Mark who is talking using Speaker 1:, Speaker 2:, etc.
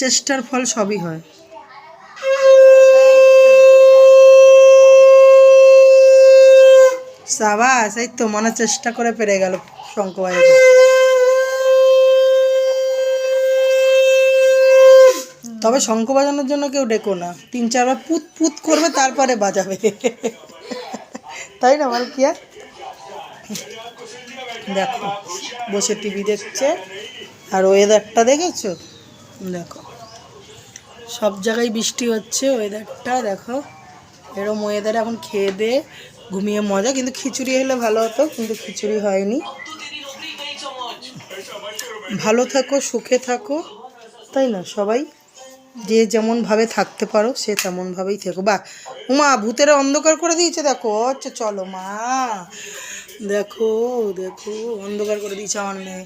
Speaker 1: চেষ্টার ফল সবই হয়। সাবাস, এই তো মনে চেষ্টা করে পেরে গেল শঙ্খ বাজাতে। তবে শঙ্খ বাজানোর জন্য কেউ ডেকো না, 3-4 বার পুত পুত করবে তারপরে বাজাবে, তাই না মালকিয়া? দেখো বসে টিভি দেখছে, আর ওয়েদারটা দেখেছো? দেখো সব জায়গায় বৃষ্টি হচ্ছে, ওয়েদারটা দেখো। এরম ওয়েদারে এখন খেয়ে দিয়ে ঘুমিয়ে মজা। কিন্তু খিচুড়ি হলে ভালো হতো, কিন্তু খিচুড়ি হয়নি। ভালো থাকো, সুখে থাকো, তাই না? সবাই যে যেমনভাবে থাকতে পারো সে তেমনভাবেই থেকো। বাহ, উমা ভূতেরা অন্ধকার করে দিয়েছে দেখো। আচ্ছা চলো মা, দেখো দেখো অন্ধকার করে দিয়েছে আমার মেয়ে।